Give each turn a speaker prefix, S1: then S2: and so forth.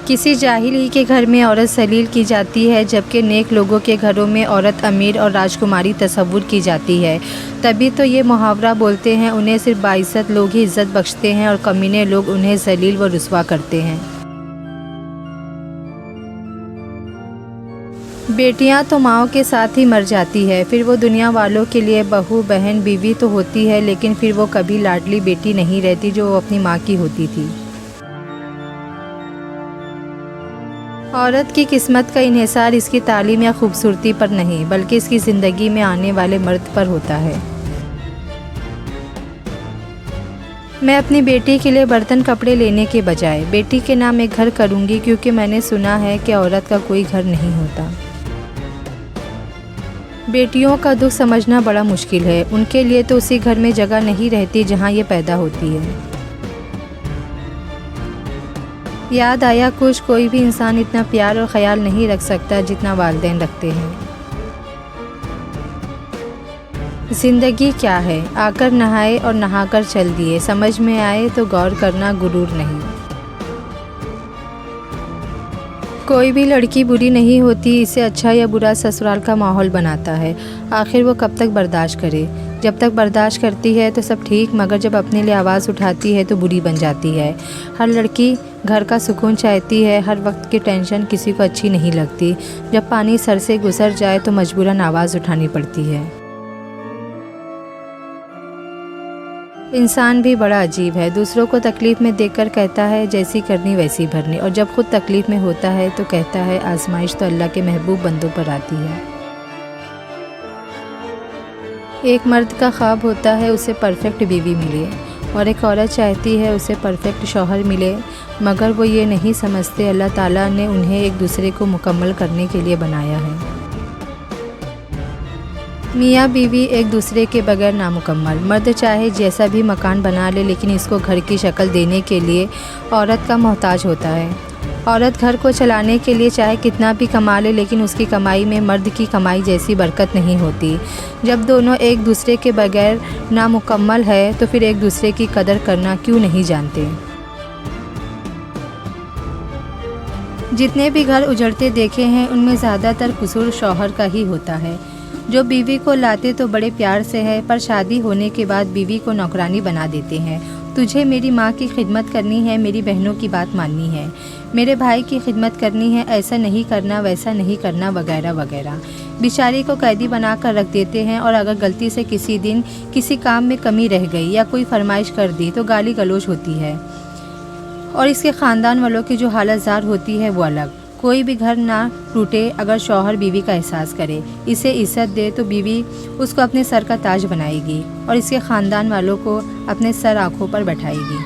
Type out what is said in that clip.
S1: کسی جاہل ہی کے گھر میں عورت ذلیل کی جاتی ہے، جبکہ نیک لوگوں کے گھروں میں عورت امیر اور راجکماری تصور کی جاتی ہے۔ تبھی تو یہ محاورہ بولتے ہیں، انہیں صرف باعزت لوگ ہی عزت بخشتے ہیں اور کمینے لوگ انہیں ذلیل و رسوا کرتے ہیں۔ بیٹیاں تو ماؤں کے ساتھ ہی مر جاتی ہے، پھر وہ دنیا والوں کے لیے بہو، بہن، بیوی تو ہوتی ہے، لیکن پھر وہ کبھی لاڈلی بیٹی نہیں رہتی جو وہ اپنی ماں کی ہوتی تھی۔ عورت کی قسمت کا انحصار اس کی تعلیم یا خوبصورتی پر نہیں، بلکہ اس کی زندگی میں آنے والے مرد پر ہوتا ہے۔ میں اپنی بیٹی کے لیے برتن کپڑے لینے کے بجائے بیٹی کے نام ایک گھر کروں گی، کیونکہ میں نے سنا ہے کہ عورت کا کوئی گھر نہیں ہوتا۔ بیٹیوں کا دکھ سمجھنا بڑا مشکل ہے، ان کے لیے تو اسی گھر میں جگہ نہیں رہتی جہاں یہ پیدا ہوتی ہے۔ یاد آیا کچھ، کوئی بھی انسان اتنا پیار اور خیال نہیں رکھ سکتا جتنا والدین رکھتے ہیں۔ زندگی کیا ہے؟ آ کر نہائے اور نہا کر چل دیے، سمجھ میں آئے تو غور کرنا، غرور نہیں۔ کوئی بھی لڑکی بری نہیں ہوتی، اسے اچھا یا برا سسرال کا ماحول بناتا ہے۔ آخر وہ کب تک برداشت کرے؟ جب تک برداشت کرتی ہے تو سب ٹھیک، مگر جب اپنے لیے آواز اٹھاتی ہے تو بری بن جاتی ہے۔ ہر لڑکی گھر کا سکون چاہتی ہے، ہر وقت کی ٹینشن کسی کو اچھی نہیں لگتی۔ جب پانی سر سے گزر جائے تو مجبوراً آواز اٹھانی پڑتی ہے۔ انسان بھی بڑا عجیب ہے، دوسروں کو تکلیف میں دیکھ کر کہتا ہے جیسی کرنی ویسی بھرنی، اور جب خود تکلیف میں ہوتا ہے تو کہتا ہے آزمائش تو اللہ کے محبوب بندوں پر آتی ہے۔ ایک مرد کا خواب ہوتا ہے اسے پرفیکٹ بیوی ملے، اور ایک عورت چاہتی ہے اسے پرفیکٹ شوہر ملے، مگر وہ یہ نہیں سمجھتے اللہ تعالیٰ نے انہیں ایک دوسرے کو مکمل کرنے کے لیے بنایا ہے۔ میاں بیوی ایک دوسرے کے بغیر نامکمل۔ مرد چاہے جیسا بھی مکان بنا لے، لیکن اس کو گھر کی شکل دینے کے لیے عورت کا محتاج ہوتا ہے۔ عورت گھر کو چلانے کے لیے چاہے کتنا بھی کما لے، لیکن اس کی کمائی میں مرد کی کمائی جیسی برکت نہیں ہوتی۔ جب دونوں ایک دوسرے کے بغیر نامکمل ہے تو پھر ایک دوسرے کی قدر کرنا کیوں نہیں جانتے؟ جتنے بھی گھر اجڑتے دیکھے ہیں ان میں زیادہ تر قصور شوہر کا ہی ہوتا ہے، جو بیوی کو لاتے تو بڑے پیار سے ہے، پر شادی ہونے کے بعد بیوی کو نوکرانی بنا دیتے ہیں۔ تجھے میری ماں کی خدمت کرنی ہے، میری بہنوں کی بات ماننی ہے، میرے بھائی کی خدمت کرنی ہے، ایسا نہیں کرنا، ویسا نہیں کرنا، وغیرہ وغیرہ۔ بیچاری کو قیدی بنا کر رکھ دیتے ہیں، اور اگر غلطی سے کسی دن کسی کام میں کمی رہ گئی یا کوئی فرمائش کر دی تو گالی گلوچ ہوتی ہے، اور اس کے خاندان والوں کی جو حالت زار ہوتی ہے وہ الگ۔ کوئی بھی گھر نہ ٹوٹے اگر شوہر بیوی کا احساس کرے، اسے عزت دے تو بیوی اس کو اپنے سر کا تاج بنائے گی، اور اس کے خاندان والوں کو اپنے سر آنکھوں پر بٹھائے گی۔